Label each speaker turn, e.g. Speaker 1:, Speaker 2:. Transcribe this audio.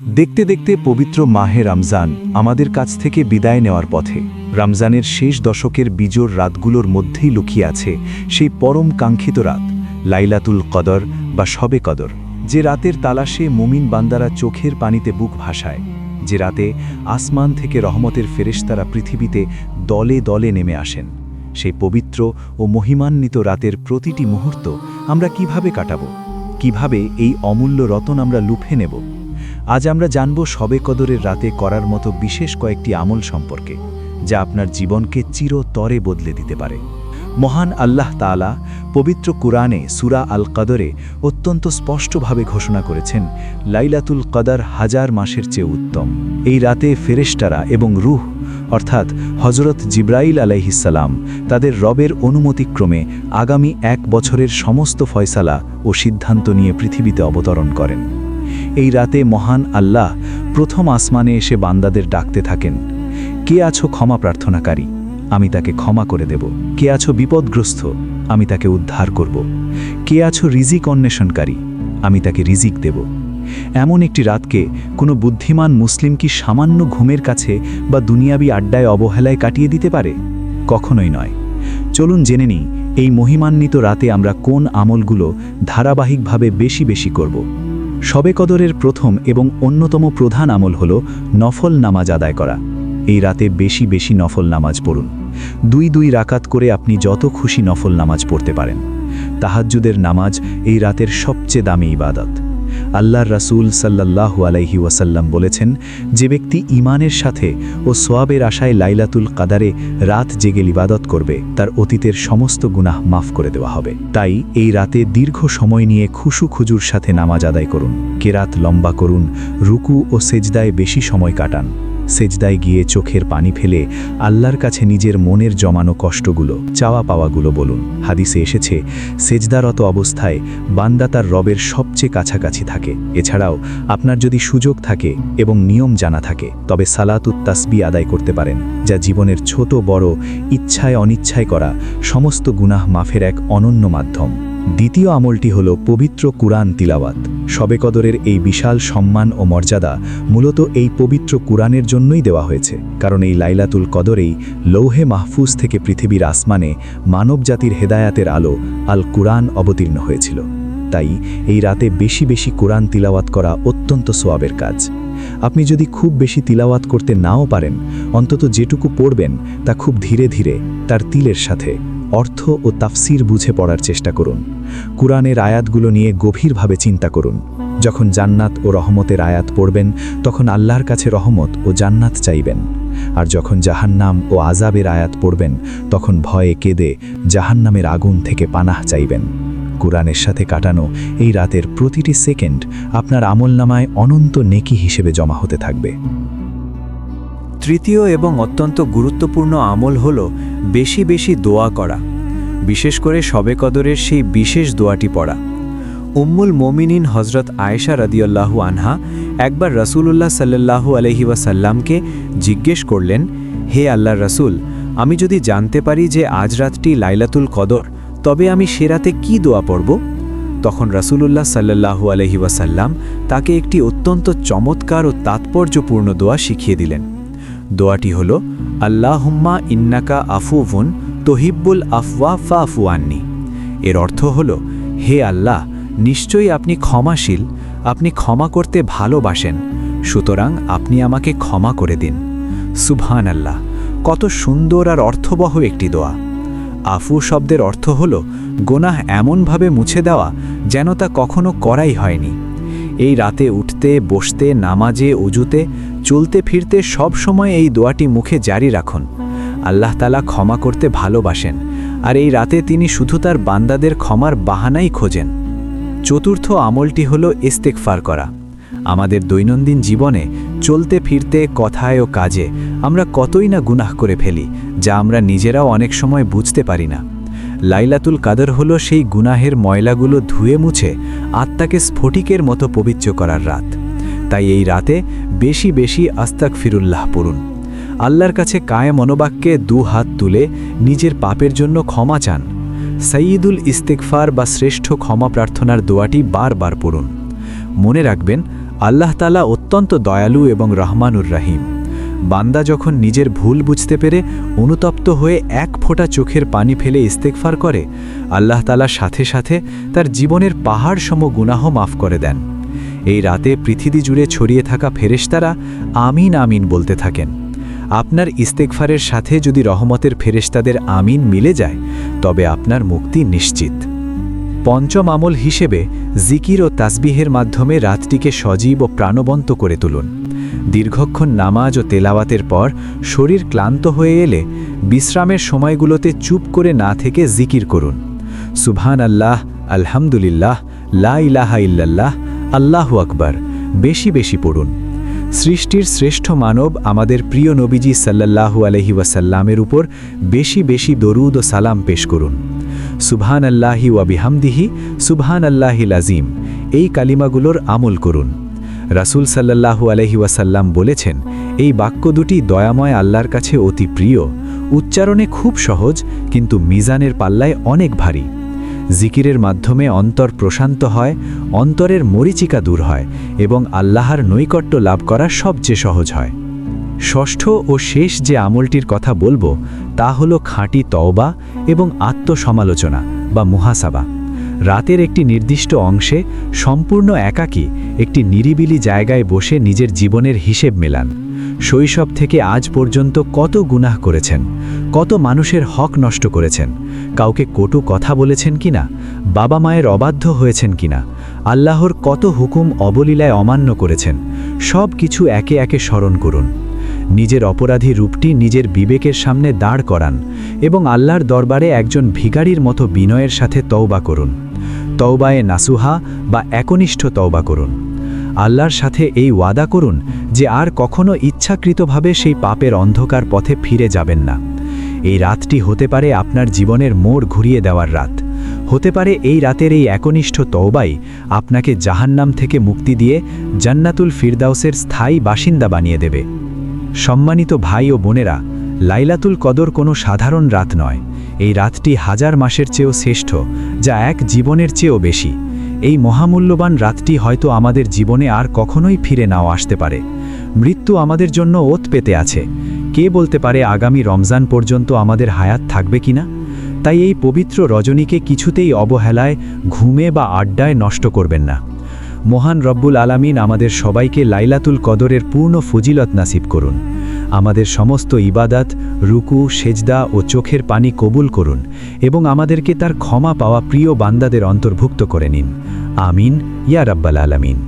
Speaker 1: দেখতে দেখতে পবিত্র মাহে রমজান আমাদের কাছ থেকে বিদায় নেওয়ার পথে। রমজানের শেষ দশকের বিজোড় রাতগুলোর মধ্যেই লুকিয়ে আছে সেই পরম কাঙ্ক্ষিত রাত, লাইলাতুল কদর বা শবে কদর। যে রাতের তালাশে মুমিন বান্দারা চোখের পানিতে বুক ভাসায়, যে রাতে আসমান থেকে রহমতের ফেরেশতারা পৃথিবীতে দলে দলে নেমে আসেন। সেই পবিত্র ও মহিমান্বিত রাতের প্রতিটি মুহূর্ত আমরা কিভাবে কাটাবো, কিভাবে এই অমূল্য রতন আমরা লুফে নেব। আজ আমরা জানব শবে কদরের রাতে করার মতো বিশেষ কয়েকটি আমল সম্পর্কে, যা আপনার জীবনকে চিরতরে বদলে দিতে পারে। মহান আল্লাহ তাআলা পবিত্র কুরআনে সূরা আল কদরে অত্যন্ত স্পষ্টভাবে ঘোষণা করেছেন, লাইলাতুল কদর হাজার মাসের চেয়ে উত্তম। এই রাতে ফেরেশতারা এবং রূহ অর্থাৎ হযরত জিবরাইল আলাইহিসসালাম তাদের রবের অনুমতিক্রমে আগামী 1 বছরের সমস্ত ফয়সালা ও সিদ্ধান্ত নিয়ে পৃথিবীতে অবতরণ করেন। এই রাতে মহান আল্লাহ প্রথম আসমানে এসে বান্দাদের ডাকতে থাকেন, কে আছো ক্ষমা প্রার্থনাকারী, আমি তাকে ক্ষমা করে দেব। কে আছো বিপদগ্রস্ত, আমি তাকে উদ্ধার করব। কে আছো রিজিক অন্বেষণকারী, আমি তাকে রিজিক দেব। এমন একটি রাতকে কোনো বুদ্ধিমান মুসলিম কি সামান্য ঘুমের কাছে বা দুনিয়াবি আড্ডায় অবহেলায় কাটিয়ে দিতে পারে? কখনোই নয়। চলুন জেনে নিই এই মহিমান্বিত রাতে আমরা কোন আমলগুলো ধারাবাহিকভাবে বেশি বেশি করব। শবে কদরের প্রথম এবং অন্যতম প্রধান আমল হল নফল নামাজ আদায় করা। এই রাতে বেশি বেশি নফল নামাজ পড়ুন। 2 রাকাত করে আপনি যত খুশি নফল নামাজ পড়তে পারেন। তাহাজ্জুদের নামাজ এই রাতের সবচেয়ে দামি ইবাদত। আল্লাহর রাসূল সাল্লাল্লাহু আলাইহি ওয়াসাল্লাম বলেছেন, যে ব্যক্তি ঈমানের সাথে ও সওয়াবের আশায় লাইলাতুল কদরে রাত জেগে ইবাদত করবে, তার অতীতের সমস্ত গুনাহ মাফ করে দেওয়া হবে। তাই এই রাতে দীর্ঘ সময় নিয়ে খুশু খুজুর সাথে নামাজ আদায় করুন, কেরাত লম্বা করুন, রুকু ও সেজদায় বেশি সময় কাটান। সেজদায় গিয়ে চোখের পানি ফেলে আল্লাহর কাছে নিজের মনের জমানো কষ্টগুলো, চাওয়া পাওয়াগুলো বলুন। হাদিসে এসেছে, সেজদারত অবস্থায় বান্দা তার রবের সবচেয়ে কাছাকাছি থাকে। এছাড়াও আপনার যদি সুযোগ থাকে এবং নিয়ম জানা থাকে, তবে সালাতুত তাসবিহ আদায় করতে পারেন, যা জীবনের ছোট বড়, ইচ্ছায় অনিচ্ছায় করা সমস্ত গুনাহ মাফের এক অনন্য মাধ্যম। দ্বিতীয় আমলটি হল পবিত্র কুরআন তিলাওয়াত। শবে কদরের এই বিশাল সম্মান ও মর্যাদা মূলত এই পবিত্র কুরআনের জন্যই দেওয়া হয়েছে, কারণ এই লাইলাতুল কদরেই লৌহে মাহফুজ থেকে পৃথিবীর আসমানে মানবজাতির হেদায়াতের আলো আল কুরআন অবতীর্ণ হয়েছিল। তাই এই রাতে বেশি বেশি কুরআন তিলাওয়াত করা অত্যন্ত সওয়াবের কাজ। আপনি যদি খুব বেশি তিলাওয়াত করতে নাও পারেন, অন্তত যেটুকু পড়বেন তা খুব ধীরে ধীরে তার তিলের সাথে অর্থ ও তাফসির বুঝে পড়ার চেষ্টা করুন। কুরআনের আয়াতগুলো নিয়ে গভীরভাবে চিন্তা করুন। যখন জান্নাত ও রহমতের আয়াত পড়বেন, তখন আল্লাহর কাছে রহমত ও জান্নাত চাইবেন। আর যখন জাহান্নাম ও আযাবের আয়াত পড়বেন, তখন ভয়ে কেঁদে জাহান্নামের আগুন থেকে পানাহ চাইবেন। কুরআনের সাথে কাটানো এই রাতের প্রতিটি সেকেন্ড আপনার আমলনামায় অনন্ত নেকি হিসেবে জমা হতে থাকবে।
Speaker 2: তৃতীয় এবং অত্যন্ত গুরুত্বপূর্ণ আমল হল বেশি বেশি দোয়া করা, বিশেষ করে শবে কদরের সেই বিশেষ দোয়াটি পড়া। উম্মুল মোমিনিন হজরত আয়েশা রাদিয়াল্লাহু আনহা একবার রাসূলুল্লাহ সাল্লাল্লাহু আলাইহি ওয়াসাল্লামকে জিজ্ঞেস করলেন, হে আল্লাহর রাসূল, আমি যদি জানতে পারি যে আজ রাতটি লাইলাতুল কদর, তবে আমি সে রাতে কি দোয়া পড়ব? তখন রাসূলুল্লাহ সাল্লাল্লাহু আলাইহি ওয়াসাল্লাম তাকে একটি অত্যন্ত চমৎকার ও তাৎপর্যপূর্ণ দোয়া শিখিয়ে দিলেন। দোয়াটি হল, আল্লাহুম্মা ইন্নাকা আফুউন তুহিব্বুল আফওয়া ফাফু আন্নি। এর অর্থ হল, হে আল্লাহ, নিশ্চয়ই আপনি ক্ষমাশীল, আপনি ক্ষমা করতে ভালোবাসেন, সুতরাং আপনি আমাকে ক্ষমা করে দিন। সুবহানাল্লাহ, কত সুন্দর আর অর্থবহ একটি দোয়া। আফু শব্দের অর্থ হল গোনাহ এমনভাবে মুছে দেওয়া যেন তা কখনো করাই হয়নি। এই রাতে উঠতে বসতে, নামাজে, ওযুতে, চলতে ফিরতে সব সময় এই দোয়াটি মুখে জারি রাখুন। আল্লাহ তাআলা ক্ষমা করতে ভালোবাসেন, আর এই রাতে তিনি শুধু তার বান্দাদের ক্ষমার বাহানাই খোঁজেন। চতুর্থ আমলটি হল ইস্তেগফার করা। আমাদের দৈনন্দিন জীবনে চলতে ফিরতে, কথায় ও কাজে আমরা কতই না গুনাহ করে ফেলি, যা আমরা নিজেরাও অনেক সময় বুঝতে পারি না। লাইলাতুল কদর হলো সেই গুনাহের ময়লাগুলো ধুয়ে মুছে আত্মাকে স্ফটিকের মতো পবিত্র করার রাত। তাই এই রাতে বেশি বেশি আস্তাগফিরুল্লাহ পড়ুন। আল্লাহর কাছে কায়ে মনোবাক্যে 2 হাত তুলে নিজের পাপের জন্য ক্ষমা চান। সাইয়্যিদুল ইস্তেগফার বা শ্রেষ্ঠ ক্ষমা প্রার্থনার দোয়াটি বারবার পড়ুন। মনে রাখবেন, আল্লাহ তাআলা অত্যন্ত দয়ালু এবং রহমানুর রহিম। বান্দা যখন নিজের ভুল বুঝতে পেরে অনুতপ্ত হয়ে এক ফোঁটা চোখের পানি ফেলে ইস্তেগফার করে, আল্লাহ তাআলা সাথে সাথে তার জীবনের পাহাড় সম গুনাহ মাফ করে দেন। এই রাতে পৃথিবী জুড়ে ছড়িয়ে থাকা ফেরেশতারা আমিন আমিন বলতে থাকেন। আপনার ইস্তেগফারের সাথে যদি রহমতের ফেরেশতাদের আমিন মিলে যায়, তবে আপনার মুক্তি নিশ্চিত। পঞ্চম আমল হিসেবে জিকির ও তাসবিহের মাধ্যমে রাতটিকে সজীব ও প্রাণবন্ত করে তুলুন। দীর্ঘক্ষণ নামাজ ও তেলাওয়াতের পর শরীর ক্লান্ত হয়ে এলে বিশ্রামের সময়গুলোতে চুপ করে না থেকে জিকির করুন। সুবহান আল্লাহ, আলহামদুলিল্লাহ, লা ইলাহা ইল্লাল্লাহ, আল্লাহু আকবার বেশি বেশি পড়ুন। সৃষ্টির শ্রেষ্ঠ মানব আমাদের প্রিয় নবীজি সাল্লাল্লাহু আলাইহি ওয়াসাল্লামের উপর বেশি বেশি দরুদ ও সালাম পেশ করুন। সুবহান আল্লাহি ওয়া বিহামদিহি, সুবহান আল্লাহিল আযীম এই কালিমাগুলোর আমল করুন। রাসূল সাল্লাল্লাহু আলাইহি ওয়াসাল্লাম বলেছেন, এই বাক্য দুটি দয়াময় আল্লাহর কাছে অতি প্রিয়, উচ্চারণে খুব সহজ কিন্তু মিজানের পাল্লায় অনেক ভারী। জিকিরের মাধ্যমে অন্তর প্রশান্ত হয়, অন্তরের মরিচিকা দূর হয় এবং আল্লাহর নৈকট্য লাভ করা সবচেয়ে সহজ হয়। ষষ্ঠ ও শেষ যে আমলটির কথা বলবো তা হলো খাঁটি তওবা এবং আত্মসমালোচনা বা মুহাসাবা। রাতের একটি নির্দিষ্ট অংশে সম্পূর্ণ একাকী একটি নিরিবিলি জায়গায় বসে নিজের জীবনের হিসেব মেলান। শৈশব থেকে আজ পর্যন্ত কত গুনাহ করেছেন, কত মানুষের হক নষ্ট করেছেন, কাউকে কটু কথা বলেছেন কিনা, বাবা মায়ের অবাধ্য হয়েছেন কিনা, আল্লাহর কত হুকুম অবলীলায় অমান্য করেছেন, সব কিছু একে একে স্মরণ করুন। নিজের অপরাধী রূপটি নিজের বিবেকের সামনে দাঁড় করান এবং আল্লাহর দরবারে একজন ভিখারির মতো বিনয়ের সাথে তওবা করুন। তওবায়ে নাসুহা বা একনিষ্ঠ তওবা করুন। আল্লাহর সাথে এই ওয়াদা করুন যে আর কখনো ইচ্ছাকৃতভাবে সেই পাপের অন্ধকার পথে ফিরে যাবেন না। এই রাতটি হতে পারে আপনার জীবনের মোড় ঘুরিয়ে দেওয়ার রাত। হতে পারে এই রাতের এই একনিষ্ঠ তওবাই আপনাকে জাহান্নাম থেকে মুক্তি দিয়ে জান্নাতুল ফিরদাউসের স্থায়ী বাসিন্দা বানিয়ে দেবে। সম্মানিত ভাই ও বোনেরা, লাইলাতুল কদর কোনো সাধারণ রাত নয়। এই রাতটি হাজার মাসের চেয়েও শ্রেষ্ঠ, যা এক জীবনের চেয়েও বেশি। এই মহামূল্যবান রাতটি হয়তো আমাদের জীবনে আর কখনোই ফিরে নাও আসতে পারে। মৃত্যু আমাদের জন্য ওত পেতে আছে। কে বলতে পারে আগামী রমজান পর্যন্ত আমাদের হায়াত থাকবে কিনা? তাই এই পবিত্র রজনীকে কিছুতেই অবহেলায়, ঘুমে বা আড্ডায় নষ্ট করবেন না। মহান রব্বুল আলামিন আমাদের সবাইকে লাইলাতুল কদরের পূর্ণ ফজিলত নাসিব করুন। আমাদের সমস্ত ইবাদাত, রুকু, সেজদা ও চোখের পানি কবুল করুন এবং আমাদেরকে তার ক্ষমা পাওয়া প্রিয় বান্দাদের অন্তর্ভুক্ত করে নিন। আমিন ইয়া রাব্বাল আলামিন।